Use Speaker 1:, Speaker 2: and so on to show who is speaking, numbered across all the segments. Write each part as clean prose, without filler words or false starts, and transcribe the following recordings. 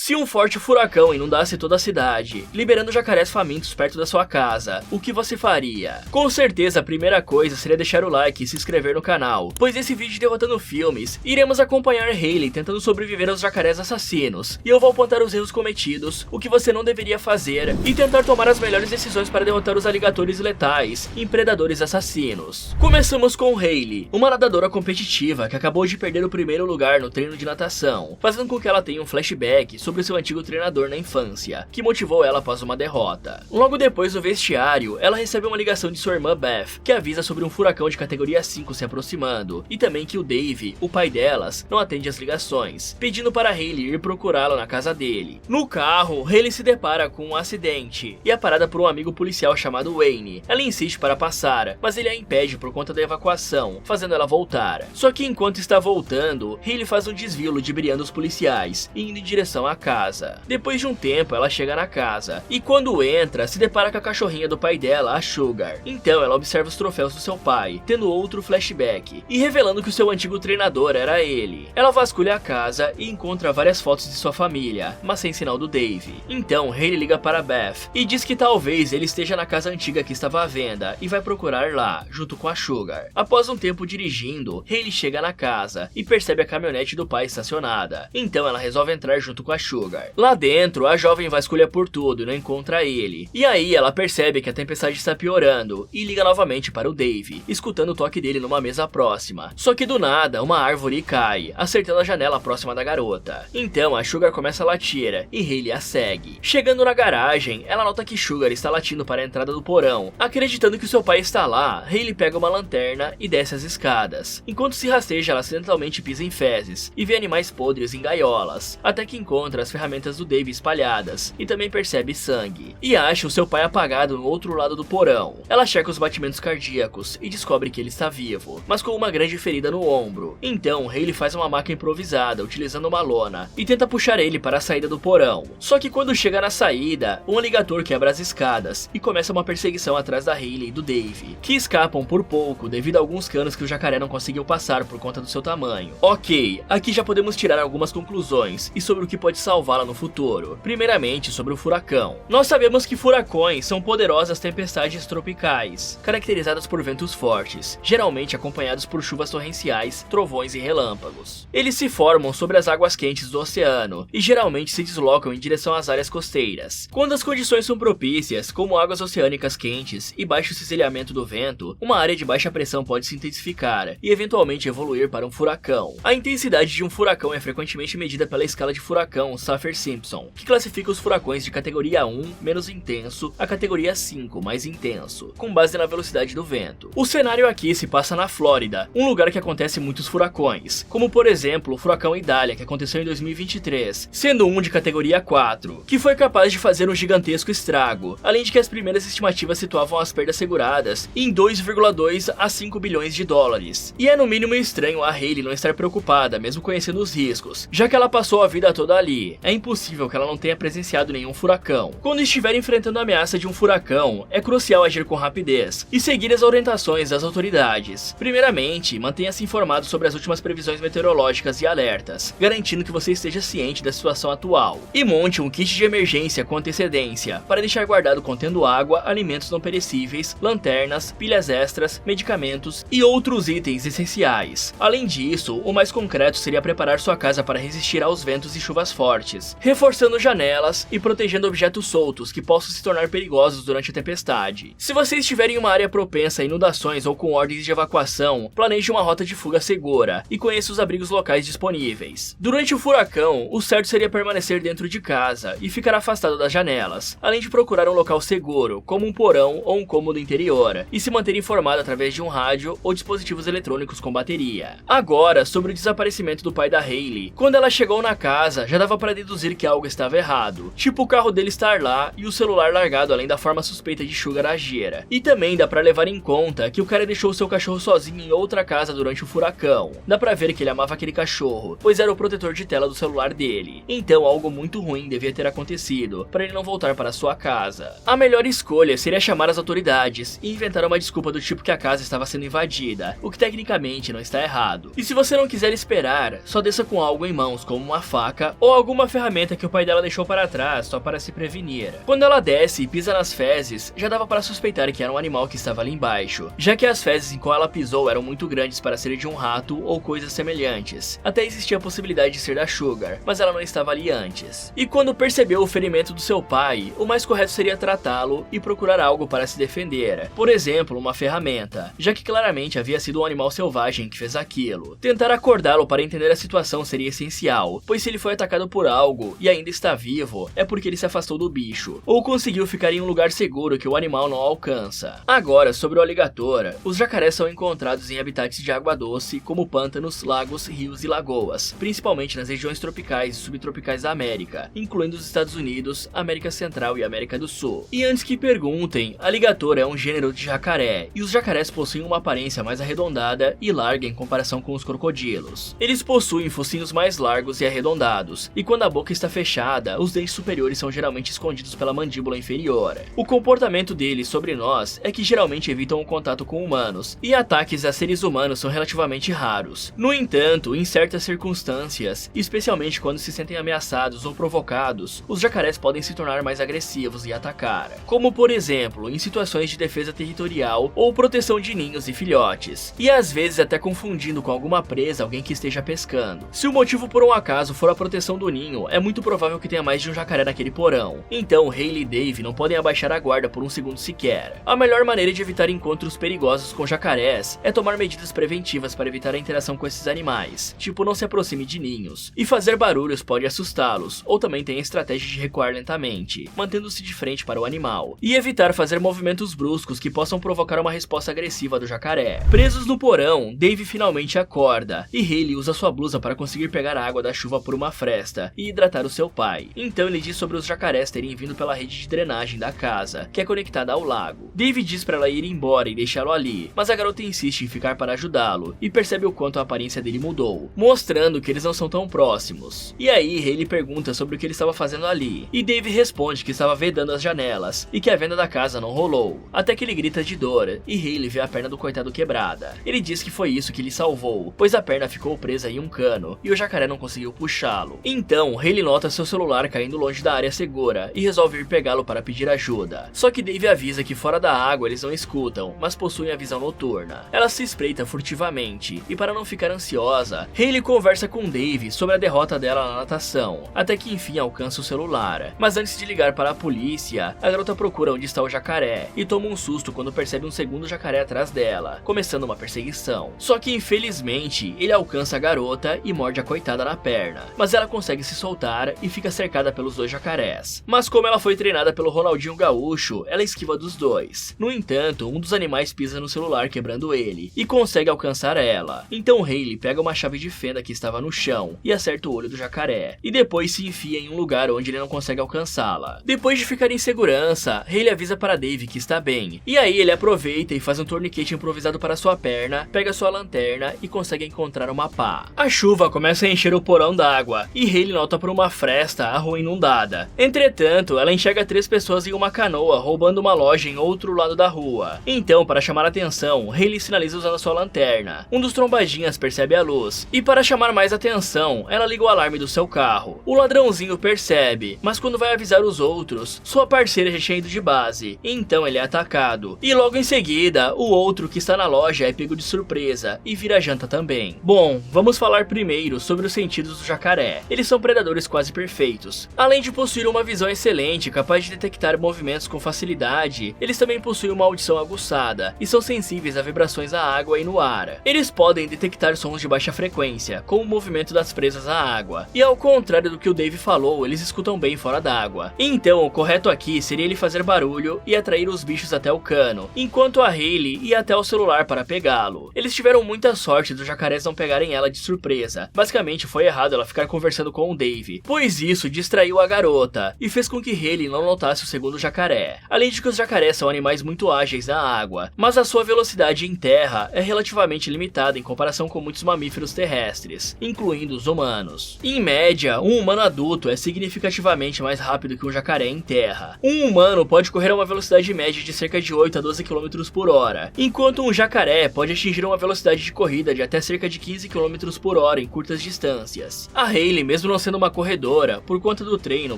Speaker 1: Se um forte furacão inundasse toda a cidade, liberando jacarés famintos perto da sua casa, o que você faria? Com certeza a primeira coisa seria deixar o like e se inscrever no canal, pois nesse vídeo de Derrotando Filmes, iremos acompanhar Hayley tentando sobreviver aos jacarés assassinos, e eu vou apontar os erros cometidos, o que você não deveria fazer, e tentar tomar as melhores decisões para derrotar os aligatores letais e predadores assassinos. Começamos com Hayley, uma nadadora competitiva que acabou de perder o primeiro lugar no treino de natação, fazendo com que ela tenha um flashback sobre seu antigo treinador na infância, que motivou ela após uma derrota. Logo depois no vestiário, ela recebe uma ligação de sua irmã Beth, que avisa sobre um furacão de categoria 5 se aproximando, e também que o Dave, o pai delas, não atende as ligações, pedindo para Hayley ir procurá-lo na casa dele. No carro, Hayley se depara com um acidente, e é parada por um amigo policial chamado Wayne. Ela insiste para passar, mas ele a impede por conta da evacuação, fazendo ela voltar. Só que enquanto está voltando, Hayley faz um desvio ludibriando os policiais, e indo em direção à casa. Depois de um tempo, ela chega na casa, e quando entra, se depara com a cachorrinha do pai dela, a Sugar. Então ela observa os troféus do seu pai, tendo outro flashback, e revelando que o seu antigo treinador era ele. Ela vasculha a casa e encontra várias fotos de sua família, mas sem sinal do Dave. Então Hayley liga para Beth, e diz que talvez ele esteja na casa antiga que estava à venda, e vai procurar lá, junto com a Sugar. Após um tempo dirigindo, Hayley chega na casa, e percebe a caminhonete do pai estacionada. Então ela resolve entrar junto com a Sugar. Lá dentro, a jovem vasculha por tudo e não encontra ele. E aí ela percebe que a tempestade está piorando, e liga novamente para o Dave, escutando o toque dele numa mesa próxima. Só que do nada, uma árvore cai, acertando a janela próxima da garota. Então a Sugar começa a latir, e Hayley a segue. Chegando na garagem, ela nota que Sugar está latindo para a entrada do porão. Acreditando que o seu pai está lá, Hayley pega uma lanterna e desce as escadas. Enquanto se rasteja, ela acidentalmente pisa em fezes, e vê animais podres em gaiolas, até que encontra as ferramentas do Dave espalhadas, e também percebe sangue, e acha o seu pai apagado no outro lado do porão. Ela checa os batimentos cardíacos, e descobre que ele está vivo, mas com uma grande ferida no ombro. Então Hayley faz uma maca improvisada, utilizando uma lona, e tenta puxar ele para a saída do porão. Só que quando chega na saída, um aligator quebra as escadas, e começa uma perseguição atrás da Hayley e do Dave, que escapam por pouco devido a alguns canos que o jacaré não conseguiu passar por conta do seu tamanho. Ok, aqui já podemos tirar algumas conclusões, e sobre o que pode salvá-la no futuro. Primeiramente, sobre o furacão. Nós sabemos que furacões são poderosas tempestades tropicais, caracterizadas por ventos fortes, geralmente acompanhados por chuvas torrenciais, trovões e relâmpagos. Eles se formam sobre as águas quentes do oceano, e geralmente se deslocam em direção às áreas costeiras. Quando as condições são propícias, como águas oceânicas quentes e baixo cisalhamento do vento, uma área de baixa pressão pode se intensificar, e eventualmente evoluir para um furacão. A intensidade de um furacão é frequentemente medida pela escala de furacão Saffir-Simpson, que classifica os furacões de categoria 1, menos intenso, a categoria 5, mais intenso, com base na velocidade do vento. O cenário aqui se passa na Flórida, um lugar que acontece muitos furacões, como por exemplo o furacão Idalia, que aconteceu em 2023, sendo um de categoria 4, que foi capaz de fazer um gigantesco estrago, além de que as primeiras estimativas situavam as perdas seguradas em 2,2 a 5 bilhões de dólares. E é no mínimo estranho a Hayley não estar preocupada, mesmo conhecendo os riscos, já que ela passou a vida toda ali. É impossível que ela não tenha presenciado nenhum furacão. Quando estiver enfrentando a ameaça de um furacão, é crucial agir com rapidez e seguir as orientações das autoridades. Primeiramente, mantenha-se informado sobre as últimas previsões meteorológicas e alertas, garantindo que você esteja ciente da situação atual. E monte um kit de emergência com antecedência, para deixar guardado contendo água, alimentos não perecíveis, lanternas, pilhas extras, medicamentos e outros itens essenciais. Além disso, o mais concreto seria preparar sua casa para resistir aos ventos e chuvas fortes, reforçando janelas e protegendo objetos soltos que possam se tornar perigosos durante a tempestade. Se você estiver em uma área propensa a inundações ou com ordens de evacuação, planeje uma rota de fuga segura e conheça os abrigos locais disponíveis. Durante o furacão, o certo seria permanecer dentro de casa e ficar afastado das janelas, além de procurar um local seguro, como um porão ou um cômodo interior, e se manter informado através de um rádio ou dispositivos eletrônicos com bateria. Agora, sobre o desaparecimento do pai da Hayley. Quando ela chegou na casa, já dava para deduzir que algo estava errado, tipo o carro dele estar lá e o celular largado, além da forma suspeita de Sugar agir. E também dá para levar em conta que o cara deixou seu cachorro sozinho em outra casa durante o furacão. Dá pra ver que ele amava aquele cachorro, pois era o protetor de tela do celular dele. Então algo muito ruim devia ter acontecido, para ele não voltar para sua casa. A melhor escolha seria chamar as autoridades e inventar uma desculpa do tipo que a casa estava sendo invadida, o que tecnicamente não está errado. E se você não quiser esperar, só desça com algo em mãos, como uma faca ou algo uma ferramenta que o pai dela deixou para trás só para se prevenir. Quando ela desce e pisa nas fezes, já dava para suspeitar que era um animal que estava ali embaixo, já que as fezes em qual ela pisou eram muito grandes para ser de um rato ou coisas semelhantes. Até existia a possibilidade de ser da Sugar, mas ela não estava ali antes. E quando percebeu o ferimento do seu pai, o mais correto seria tratá-lo e procurar algo para se defender, por exemplo, uma ferramenta, já que claramente havia sido um animal selvagem que fez aquilo. Tentar acordá-lo para entender a situação seria essencial, pois se ele foi atacado por algo e ainda está vivo, é porque ele se afastou do bicho, ou conseguiu ficar em um lugar seguro que o animal não alcança. Agora, sobre o alligator, os jacarés são encontrados em habitats de água doce, como pântanos, lagos, rios e lagoas, principalmente nas regiões tropicais e subtropicais da América, incluindo os Estados Unidos, América Central e América do Sul. E antes que perguntem, alligator é um gênero de jacaré, e os jacarés possuem uma aparência mais arredondada e larga em comparação com os crocodilos. Eles possuem focinhos mais largos e arredondados, e quando a boca está fechada, os dentes superiores são geralmente escondidos pela mandíbula inferior. O comportamento deles sobre nós é que geralmente evitam o contato com humanos, e ataques a seres humanos são relativamente raros. No entanto, em certas circunstâncias, especialmente quando se sentem ameaçados ou provocados, os jacarés podem se tornar mais agressivos e atacar, como por exemplo, em situações de defesa territorial ou proteção de ninhos e filhotes, e às vezes até confundindo com alguma presa alguém que esteja pescando. Se o motivo por um acaso for a proteção do ninho, é muito provável que tenha mais de um jacaré naquele porão, então Hayley e Dave não podem abaixar a guarda por um segundo sequer. A melhor maneira de evitar encontros perigosos com jacarés é tomar medidas preventivas para evitar a interação com esses animais, tipo não se aproxime de ninhos, e fazer barulhos pode assustá-los, ou também tem a estratégia de recuar lentamente, mantendo-se de frente para o animal, e evitar fazer movimentos bruscos que possam provocar uma resposta agressiva do jacaré. Presos no porão, Dave finalmente acorda, e Hayley usa sua blusa para conseguir pegar a água da chuva por uma fresta e hidratar o seu pai. Então ele diz sobre os jacarés terem vindo pela rede de drenagem da casa, que é conectada ao lago. Dave diz para ela ir embora e deixá-lo ali, mas a garota insiste em ficar para ajudá-lo, e percebe o quanto a aparência dele mudou, mostrando que eles não são tão próximos. E aí Hayley pergunta sobre o que ele estava fazendo ali, e Dave responde que estava vedando as janelas, e que a venda da casa não rolou, até que ele grita de dor, e Hayley vê a perna do coitado quebrada. Ele diz que foi isso que lhe salvou, pois a perna ficou presa em um cano, e o jacaré não conseguiu puxá-lo. Então Hayley nota seu celular caindo longe da área segura, e resolve ir pegá-lo para pedir ajuda. Só que Dave avisa que fora da água eles não escutam, mas possuem a visão noturna. Ela se espreita furtivamente, e para não ficar ansiosa, Hayley conversa com Dave sobre a derrota dela na natação, até que enfim alcança o celular. Mas antes de ligar para a polícia, a garota procura onde está o jacaré, e toma um susto quando percebe um segundo jacaré atrás dela, começando uma perseguição. Só que infelizmente, ele alcança a garota e morde a coitada na perna, mas ela consegue se soltar e fica cercada pelos dois jacarés. Mas como ela foi treinada pelo Ronaldinho Gaúcho, ela esquiva dos dois. No entanto, um dos animais pisa no celular quebrando ele, e consegue alcançar ela. Então Hayley pega uma chave de fenda que estava no chão e acerta o olho do jacaré, e depois se enfia em um lugar onde ele não consegue alcançá-la. Depois de ficar em segurança, Hayley avisa para Dave que está bem, e aí ele aproveita e faz um torniquete improvisado para sua perna, pega sua lanterna e consegue encontrar uma pá. A chuva começa a encher o porão d'água, e Hayley nota por uma fresta a rua inundada. Entretanto, ela enxerga 3 pessoas em uma canoa roubando uma loja em outro lado da rua. Então, para chamar a atenção, Hayley sinaliza usando sua lanterna. Um dos trombadinhas percebe a luz, e para chamar mais atenção, ela liga o alarme do seu carro. O ladrãozinho percebe, mas quando vai avisar os outros, sua parceira já tinha ido de base, então ele é atacado. E logo em seguida, o outro que está na loja é pego de surpresa e vira janta também. Bom, vamos falar primeiro sobre os sentidos do jacaré. Eles são predadores quase perfeitos. Além de possuir uma visão excelente, capaz de detectar movimentos com facilidade, eles também possuem uma audição aguçada e são sensíveis a vibrações na água e no ar. Eles podem detectar sons de baixa frequência, como o movimento das presas à água. E ao contrário do que o Dave falou, eles escutam bem fora d'água. Então, o correto aqui seria ele fazer barulho e atrair os bichos até o cano, enquanto a Hayley ia até o celular para pegá-lo. Eles tiveram muita sorte dos jacarés não pegarem ela de surpresa. Basicamente, foi errado ela ficar conversando com o Dave, pois isso distraiu a garota e fez com que Hayley não notasse o segundo jacaré. Além de que os jacarés são animais muito ágeis na água, mas a sua velocidade em terra é relativamente limitada em comparação com muitos mamíferos terrestres, incluindo os humanos. Em média, um humano adulto é significativamente mais rápido que um jacaré em terra. Um humano pode correr a uma velocidade média de cerca de 8 a 12 km por hora, enquanto um jacaré pode atingir uma velocidade de corrida de até cerca de 15 km por hora em curtas distâncias. A Hayley, mesmo não sendo uma corredora, por conta do treino,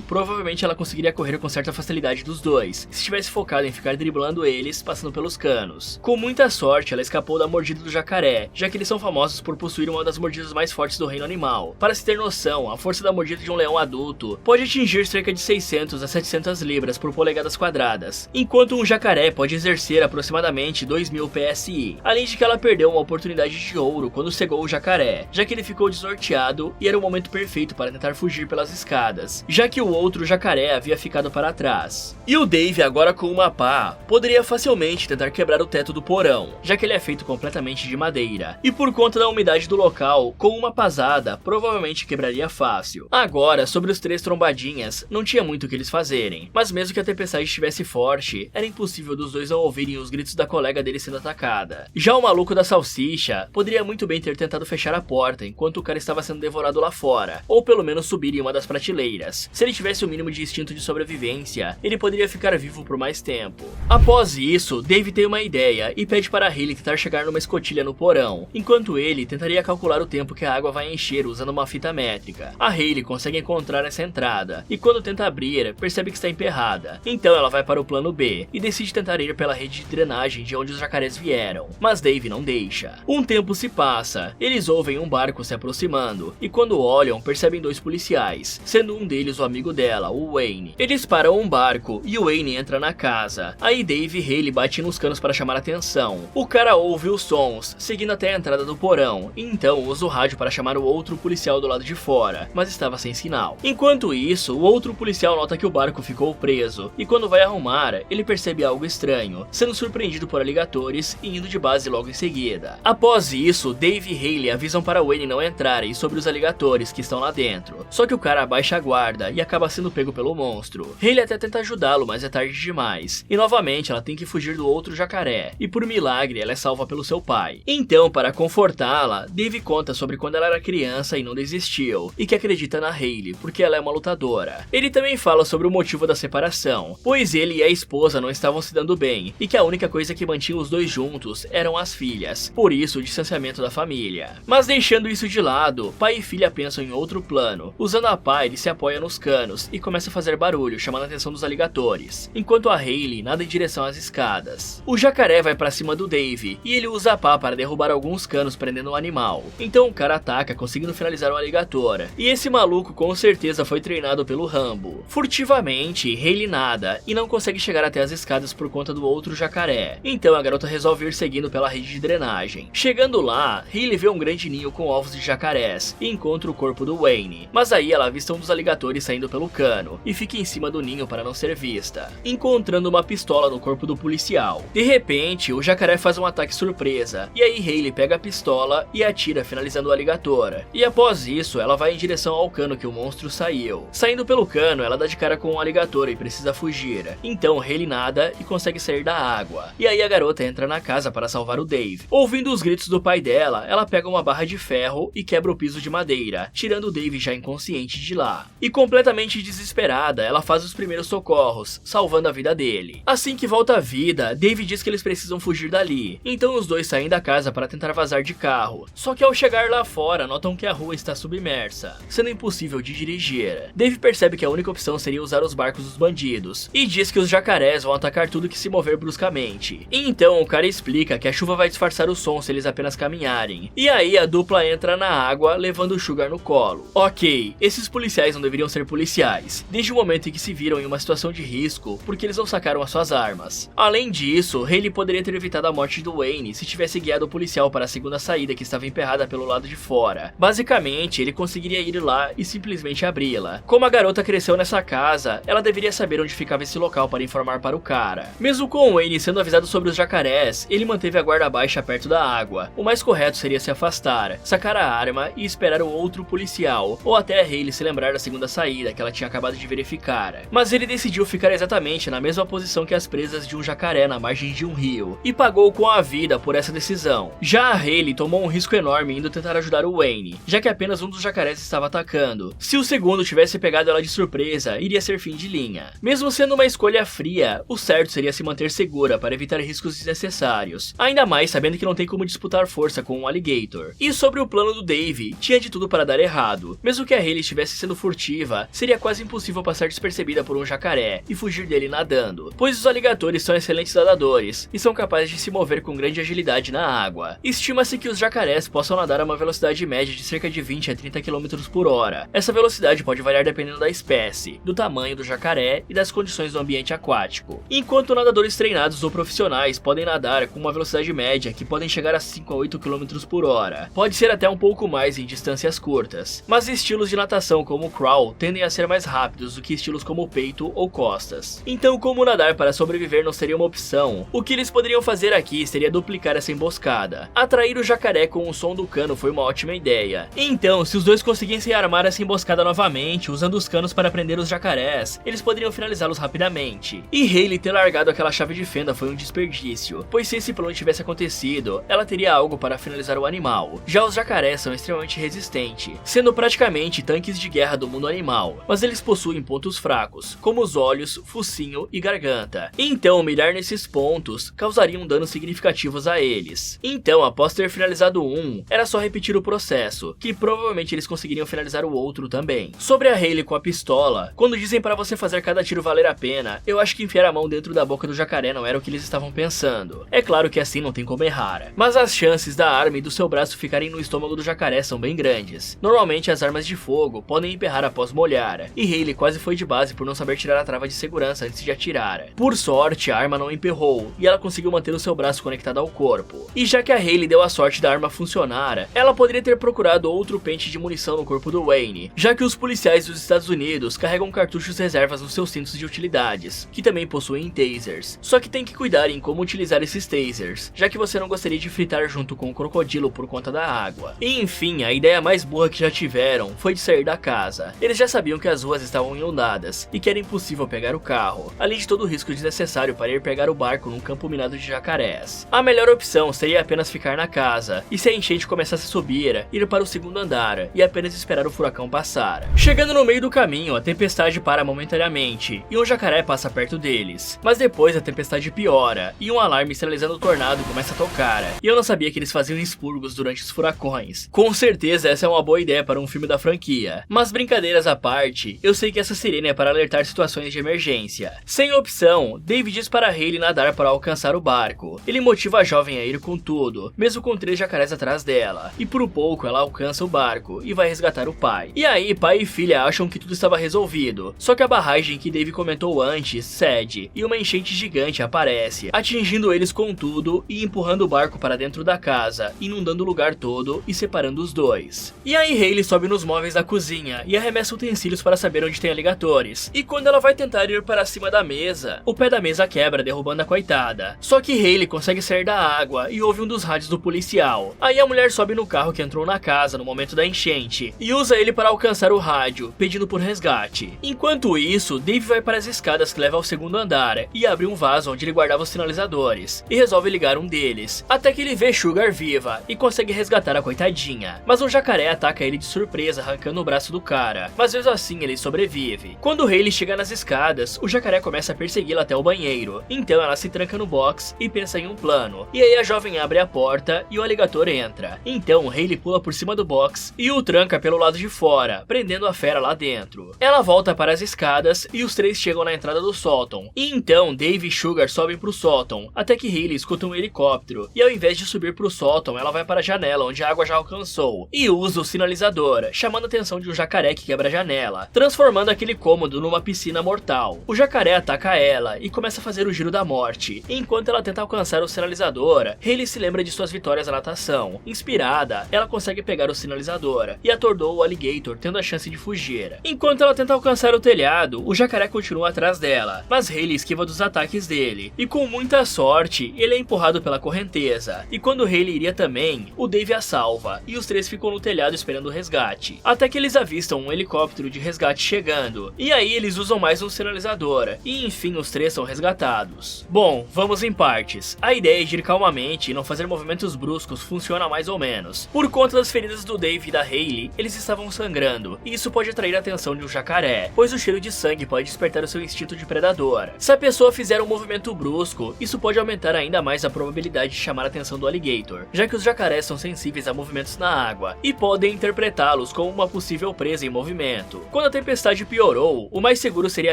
Speaker 1: provavelmente ela conseguiria correr com certa facilidade dos dois, se tivesse focado em ficar driblando eles, passando pelos canos. Com muita sorte, ela escapou da mordida do jacaré, já que eles são famosos por possuir uma das mordidas mais fortes do reino animal. Para se ter noção, a força da mordida de um leão adulto pode atingir cerca de 600 a 700 libras por polegadas quadradas, enquanto um jacaré pode exercer aproximadamente 2000 PSI, além de que ela perdeu uma oportunidade de ouro quando cegou o jacaré, já que ele ficou desnorteado e era o momento perfeito para tentar fugir pelas escadas, já que o outro jacaré havia ficado para trás. E o Dave, agora com uma pá, poderia facilmente tentar quebrar o teto do porão, já que ele é feito completamente de madeira, e por conta da umidade do local, com uma pasada, provavelmente quebraria fácil. Agora, sobre os três trombadinhas, não tinha muito o que eles fazerem, mas mesmo que a tempestade estivesse forte, era impossível dos dois não ouvirem os gritos da colega dele sendo atacada. Já o maluco da salsicha poderia muito bem ter tentado fechar a porta enquanto o cara estava sendo devorado lá fora, ou pelo menos subir em uma das prateleiras. Se ele tivesse o mínimo de instinto de sobrevivência, ele poderia ficar vivo por mais tempo. Após isso, Dave tem uma ideia e pede para Hayley tentar chegar numa escotilha no porão, enquanto ele tentaria calcular o tempo que a água vai encher usando uma fita métrica. A Hayley consegue encontrar essa entrada, e quando tenta abrir, percebe que está emperrada. Então ela vai para o plano B, e decide tentar ir pela rede de drenagem de onde os jacarés vieram, mas Dave não deixa. Um tempo se passa, eles ouvem um barco se aproximando, e quando olham, percebem dois policiais, sendo um deles o amigo dela, o Wayne. Eles param um barco, e o Wayne entra na casa. Aí Dave e Hayley batem nos canos para chamar a atenção. O cara ouve os sons, seguindo até a entrada do porão, e então usa o rádio para chamar o outro policial do lado de fora, mas estava sem sinal. Enquanto isso, o outro policial nota que o barco ficou preso, e quando vai arrumar, ele percebe algo estranho, sendo surpreendido por aligatores e indo de base logo em seguida. Após isso, Dave e Hayley avisam para Wayne não entrarem sobre os aligatores que estão lá dentro, só que o cara abaixa a guarda e acaba sendo pego pelo monstro. Hayley até tenta ajudá-lo, mas é tarde demais, e novamente ela tem que fugir do outro jacaré, e por milagre ela é salva pelo seu pai. Então, para confortá-la, Dave conta sobre quando ela era criança e não desistiu, e que acredita na Hayley, porque ela é uma lutadora. Ele também fala sobre o motivo da separação, pois ele e a esposa não estavam se dando bem, e que a única coisa que mantinha os dois juntos eram as filhas, por isso o distanciamento da família. Mas deixando isso de lado, pai e filha pensam em outro plano. Usando a pá, ele se apoia nos canos e começa a fazer barulho, chamando a atenção dos aligatores, enquanto a Hayley nada em direção às escadas. O jacaré vai pra cima do Dave, e ele usa a pá para derrubar alguns canos prendendo o animal. Então o cara ataca, conseguindo finalizar o aligator, e esse maluco com certeza foi treinado pelo Rambo. Furtivamente, Hayley nada, e não consegue chegar até as escadas por conta do outro jacaré. Então a garota resolve ir seguindo pela rede de drenagem. Chegando lá, Hayley vê um grande ninho com ovos de jacarés, e encontra o corpo do Wayne. Mas aí ela avista um dos aligatores saindo pelo cano, e fica em cima do ninho para não ser vista, encontrando uma pistola no corpo do policial. De repente, o jacaré faz um ataque surpresa, e aí Hayley pega a pistola e atira, finalizando o aligator. E após isso, ela vai em direção ao cano que o monstro saiu. Saindo pelo cano, ela dá de cara com um aligator e precisa fugir. Então Hayley nada e consegue sair da água. E aí a garota entra na casa para salvar o Dave. Ouvindo os gritos do pai dela, ela pega uma barra de ferro e quebra o piso de madeira, tirando o Dave já inconsciente de lá. E completamente desesperada, ela faz os primeiros socorros, salvando a vida dele. Assim que volta à vida, Dave diz que eles precisam fugir dali. Então os dois saem da casa para tentar vazar de carro. Só que ao chegar lá fora, notam que a rua está submersa, sendo impossível de dirigir. Dave percebe que a única opção seria usar os barcos dos bandidos, e diz que os jacarés vão atacar tudo que se mover bruscamente. Então o cara explica que a chuva vai disfarçar o som se eles apenas caminharem. E aí a dupla entra na água, levando o Sugar no colo. Ok, esses policiais não deveriam ser policiais, desde o momento em que se viram em uma situação de risco, porque eles não sacaram as suas armas. Além disso, Hayley poderia ter evitado a morte do Wayne se tivesse guiado o policial para a segunda saída que estava emperrada pelo lado de fora. Basicamente, ele conseguiria ir lá e simplesmente abri-la. Como a garota cresceu nessa casa, ela deveria saber onde ficava esse local para informar para o cara. Mesmo com o Wayne sendo avisado sobre os jacarés, ele manteve a guarda baixa perto da água. O mais correto seria se afastar, sacar a arma e esperar o outro policial, ou até a Hayley se lembrar da segunda saída que ela tinha acabado de verificar. Mas ele decidiu ficar exatamente na mesma posição que as presas de um jacaré na margem de um rio, e pagou com a vida por essa decisão. Já a Hayley tomou um risco enorme indo tentar ajudar o Wayne, já que apenas um dos jacarés estava atacando. Se o segundo tivesse pegado ela de surpresa, iria ser fim de linha. Mesmo sendo uma escolha fria, o certo seria se manter segura para evitar riscos desnecessários, ainda mais sabendo que não tem como disputar força com um alligator. E sobre o plano do Dave, tinha de tudo para dar errado. Mesmo que a Hayley estivesse sendo furtiva, seria quase impossível passar despercebida por um jacaré e fugir dele nadando, pois os aligatores são excelentes nadadores e são capazes de se mover com grande agilidade na água. Estima-se que os jacarés possam nadar a uma velocidade média de cerca de 20 a 30 km por hora. Essa velocidade pode variar dependendo da espécie, do tamanho do jacaré e das condições do ambiente aquático. Enquanto nadadores treinados ou profissionais podem nadar com uma velocidade média que podem chegar a 5 a 8 km por hora. Pode ser até um pouco mais em distâncias curtas, mas estilos de natação como o crawl tendem a ser mais rápidos do que estilos como o peito ou costas. Então, como nadar para sobreviver não seria uma opção, o que eles poderiam fazer aqui seria duplicar essa emboscada. Atrair o jacaré com o som do cano foi uma ótima ideia. Então, se os dois conseguissem armar essa emboscada novamente, usando os canos para prender os jacarés, eles poderiam finalizá-los rapidamente. E Hayley ter largado aquela chave de fenda foi um desperdício, pois se esse plano tivesse acontecido, ela teria algo para finalizar o animal. Já os jacarés são extremamente resistentes, sendo praticamente tanques de guerra do mundo animal, mas eles possuem pontos fracos, como os olhos, focinho e garganta. Então, mirar nesses pontos causariam danos significativos a eles. Então, após ter finalizado um, era só repetir o processo, que provavelmente eles conseguiriam finalizar o outro também. Sobre a Hayley com a pistola, quando dizem para você fazer cada tiro valer a pena, eu acho que enfiar a mão dentro da boca do jacaré não era o que eles estavam pensando. É claro que assim não tem como errar, mas as chances da arma e do seu braço ficarem no estômago do jacaré são bem grandes. Normalmente as armas de fogo podem emperrar após molhar, e Hayley quase foi de base por não saber tirar a trava de segurança antes de atirar. Por sorte, a arma não emperrou, e ela conseguiu manter o seu braço conectado ao corpo. E já que a Hayley deu a sorte da arma funcionar, ela poderia ter procurado outro pente de munição no corpo do Wayne, já que os policiais dos Estados Unidos carregam cartuchos reservas nos seus cintos de utilidades, que também possuem tasers. Só que tem que cuidar em como utilizar esses tasers, já que você não gostaria de fritar junto com o crocodilo por conta da água. E enfim, a ideia mais burra que já tiveram foi de sair da casa. Eles já sabiam que as ruas estavam inundadas e que era impossível pegar o carro, além de todo o risco desnecessário para ir pegar o barco num campo minado de jacarés. A melhor opção seria apenas ficar na casa, e se a enchente começasse a subir, ir para o segundo andar e apenas esperar o furacão passar. Chegando no meio do caminho, a tempestade para momentaneamente e um jacaré passa perto deles, mas depois a tempestade piora e um alarme sinalizando o tornado começa a tocar. E eu não sabia que eles faziam expurgos durante os furacões. Com certeza essa é uma boa ideia para um filme da franquia, mas brincadeiras à parte, eu sei que essa sirene é para alertar situações de emergência. Sem opção, Dave diz para Hayley nadar para alcançar o barco. Ele motiva a jovem a ir com tudo, mesmo com 3 jacarés atrás dela, e por pouco ela alcança o barco e vai resgatar o pai. E aí, pai e filha acham que tudo estava resolvido, só que a barragem que Dave comentou antes cede, e uma enchente gigante aparece, atingindo eles com tudo e empurrando o barco para dentro da casa, inundando o lugar todo e separando os dois. E aí Hayley sobe nos móveis da cozinha e arremessa utensílios para saber onde tem aligatores, e quando ela vai tentar ir para cima da mesa, o pé da mesa quebra, derrubando a coitada. Só que Hayley consegue sair da água e ouve um dos rádios do policial. Aí a mulher sobe no carro que entrou na casa no momento da enchente e usa ele para alcançar o rádio, pedindo por resgate. Enquanto isso, Dave vai para as escadas que levam ao segundo andar e abre um vaso onde ele guardava os sinalizadores e resolve ligar um deles, até que ele vê Sugar viva e consegue resgatar a coitadinha. Mas um jacaré ataca ele de surpresa, arrancando o braço do cara, mas mesmo assim ele sobrevive. Quando Hayley chega nas escadas, o jacaré começa a persegui-la até o banheiro, então ela se tranca no box e pensa em um plano. E aí a jovem abre a porta e o alligator entra. Então Hayley pula por cima do box e o tranca pelo lado de fora, prendendo a fera lá dentro. Ela volta para as escadas e os 3 chegam na entrada do sótão. E então Dave e Sugar sobem pro sótão, até que Hayley escuta um helicóptero, e ao invés de subir pro sótão, ela vai para a janela onde a água já alcançou, e usa o sinalizador, chamando a atenção de um jacaré que quebra a janela, transformando aquele cômodo numa piscina mortal. O jacaré ataca ela e começa a fazer o giro da morte. Enquanto ela tenta alcançar o sinalizador, Hayley se lembra de suas vitórias na natação. Inspirada, ela consegue pegar o sinalizador e atordoa o alligator, tendo a chance de fugir. Enquanto ela tenta alcançar o telhado, o jacaré continua atrás dela, mas Hayley esquiva dos ataques dele, e com muita sorte, ele é empurrado pela correnteza. E quando Hayley iria também, o Dave a salva, e os 3 ficam no telhado esperando o resgate, até que eles avistam um helicóptero de resgate chegando, e aí eles usam mais um sinalizador, e enfim os 3 são resgatados. Bom, vamos em partes. A ideia de ir calmamente e não fazer movimentos bruscos funciona mais ou menos. Por conta das feridas do Dave e da Hayley, eles estavam sangrando, e isso pode atrair a atenção de um jacaré, pois o cheiro de sangue pode despertar o seu instinto de predador. Se a pessoa fizer um movimento brusco, isso pode aumentar ainda mais a probabilidade de chamar a atenção do alligator, já que os jacarés são sensíveis a movimentos na água, e podem interpretá-los como uma possível presa em movimento. Quando a tempestade piorou, o mais seguro seria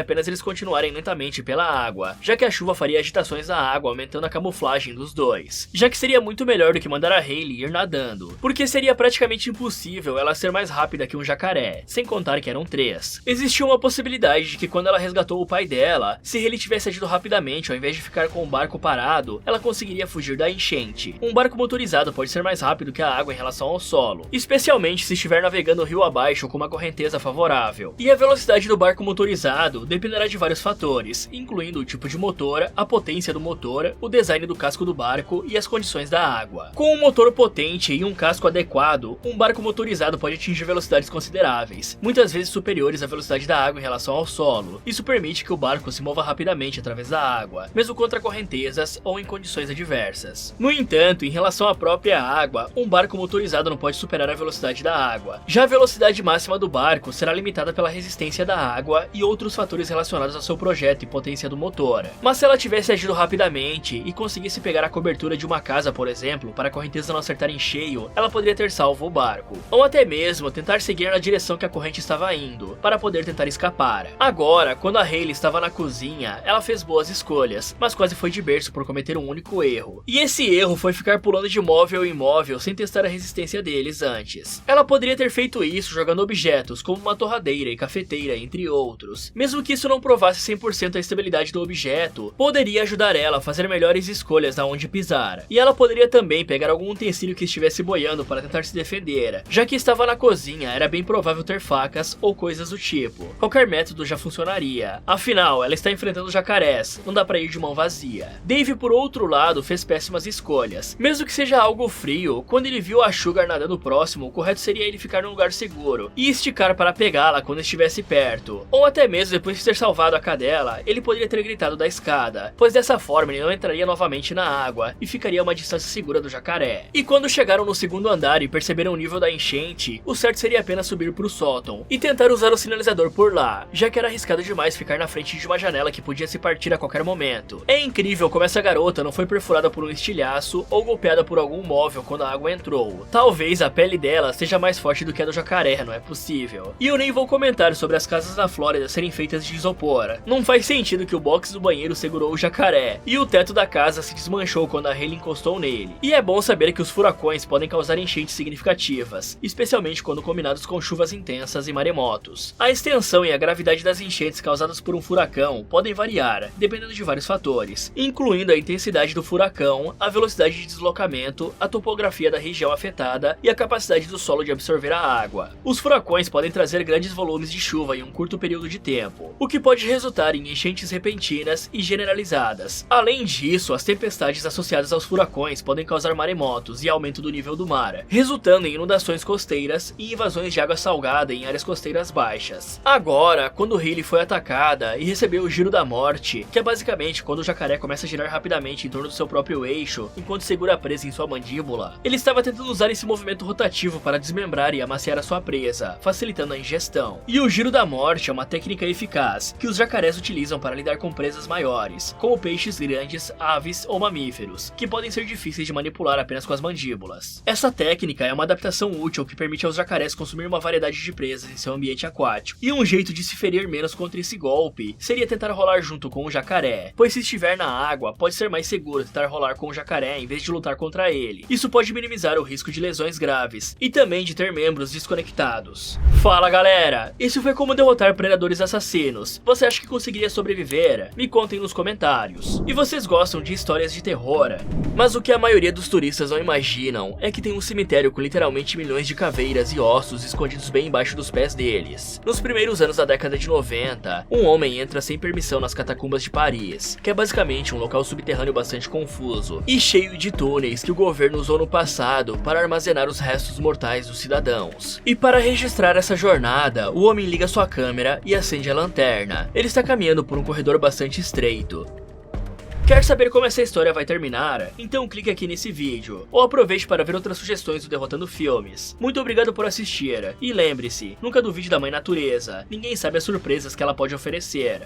Speaker 1: apenas eles continuarem lentamente pela água, já que a chuva faria agitações da água, aumentando a camuflagem dos dois. Já que seria muito melhor do que mandar a Hayley ir nadando, porque seria praticamente impossível ela ser mais rápida que um jacaré, sem contar que eram 3. Existia uma possibilidade de que quando ela resgatou o pai dela, se ele tivesse agido rapidamente ao invés de ficar com o barco parado, ela conseguiria fugir da enchente. Um barco motorizado pode ser mais rápido que a água em relação ao solo, especialmente se estiver navegando rio abaixo com uma correnteza favorável. E a velocidade do barco motorizado dependerá de vários fatores, incluindo o tipo de motor, a potência do motor, o design do casco do barco e as condições da água. Com um motor potente e um casco adequado, um barco motorizado pode atingir velocidades consideráveis, muitas vezes superiores à velocidade da água em relação ao solo. Isso permite que o barco se mova rapidamente através da água, mesmo contra correntezas ou em condições adversas. No entanto, em relação à própria água, um barco motorizado não pode superar a velocidade da água. Já a velocidade máxima do barco será limitada pela resistência da água e outros fatores relacionados ao seu projeto e potência do motor. Mas se ela tivesse agido rapidamente e conseguisse pegar a cobertura de uma casa, por exemplo, para a correnteza não acertar em cheio, ela poderia ter salvo o barco. Ou até mesmo tentar seguir na direção que a corrente estava indo, para poder tentar escapar. Agora, quando a Hayley estava na cozinha, ela fez boas escolhas, mas quase foi de berço por cometer um único erro. E esse erro foi ficar pulando de móvel em móvel sem testar a resistência deles antes. Ela poderia ter feito isso jogando objetos como uma torradeira e cafeteira, entre outros. Mesmo que isso não provasse 100% a estabilidade do objeto, poderia ajudar ela a fazer melhores escolhas aonde pisar. E ela poderia também pegar algum utensílio que estivesse boiando para tentar se defender. Já que estava na cozinha, era bem provável ter facas ou coisas do tipo. Qualquer método já funcionaria. Afinal, ela está enfrentando jacarés, não dá pra ir de mão vazia. Dave, por outro lado, fez péssimas escolhas. Mesmo que seja algo frio, quando ele viu a Sugar nadando próximo, o correto seria ele ficar num lugar seguro e esticar para pegá-la quando estivesse perto. Ou até mesmo depois de ter salvado a cadela, ele poderia ter gritado da escada, pois dessa forma ele não entraria novamente na água e ficaria a uma distância segura do jacaré. E quando chegaram no segundo andar e perceberam o nível da enchente, o certo seria apenas subir pro sótão e tentar usar o sinalizador por lá, já que era arriscado demais ficar na frente de uma janela que podia se partir a qualquer momento. É incrível como essa garota não foi perfurada por um estilhaço ou golpeada por algum móvel quando a água entrou. Talvez a pele dela seja mais forte do que a do jacaré, não é possível. E eu nem vou comentar sobre as casas na Flórida serem feitas de isopor. Não faz sentido que o box do banheiro segurou o jacaré e o teto da casa se desmanchou quando a Hayley encostou nele. E é bom saber que os furacões podem causar enchentes significativas, especialmente quando combinados com chuvas intensas e maremotos. A extensão e a gravidade das enchentes causadas por um furacão podem variar, dependendo de vários fatores, incluindo a intensidade do furacão, a velocidade de deslocamento, a topografia da região afetada e a capacidade do solo de absorver a água. Os furacões podem trazer grandes volumes de chuva em um curto período de tempo, o que pode resultar em enchentes repentinas e generalizadas. Além disso, as tempestades associadas aos furacões podem causar maremotos e aumento do nível do mar, resultando em inundações costeiras e invasões de água salgada em áreas costeiras baixas. Agora, quando Hayley foi atacada e recebeu o giro da morte, que é basicamente quando o jacaré começa a girar rapidamente em torno do seu próprio eixo, enquanto segura presa em sua mandíbula, ele estava tentando usar esse movimento rotativo para desmembrar e amaciar a sua presa, facilitando a ingestão. E o giro da morte é uma técnica eficaz que os jacarés utilizam para lidar com presas maiores, como peixes grandes, aves ou mamíferos, que podem ser difíceis de manipular apenas com as mandíbulas. Essa técnica é uma adaptação útil que permite aos jacarés consumir uma variedade de presas em seu ambiente aquático. E um jeito de se ferir menos contra esse golpe seria tentar rolar junto com o jacaré, pois se estiver na água, pode ser mais seguro tentar rolar com o jacaré em vez de lutar contra ele. Isso pode minimizar o risco de lesões graves e também de ter membros desconectados. Fala galera, esse foi como derrotar predadores assassinos. Você acha que conseguiria sobreviver? Me contem nos comentários. E vocês gostam de histórias de terror? Mas o que a maioria dos turistas não imaginam é que tem um cemitério com literalmente milhões de caveiras e ossos escondidos bem embaixo dos pés deles. Nos primeiros anos da década de 90, um homem entra sem permissão nas catacumbas de Paris, que é basicamente um local subterrâneo bastante confuso e cheio de túneis que o governo usou no passado para armazenar os restos mortais dos cidadãos. E para registrar essa jornada, o homem liga sua câmera e acende a lanterna. Ele está caminhando por um corredor bastante estreito. Quer saber como essa história vai terminar? Então clique aqui nesse vídeo, ou aproveite para ver outras sugestões do Derrotando Filmes. Muito obrigado por assistir, e lembre-se, nunca duvide da Mãe Natureza, ninguém sabe as surpresas que ela pode oferecer.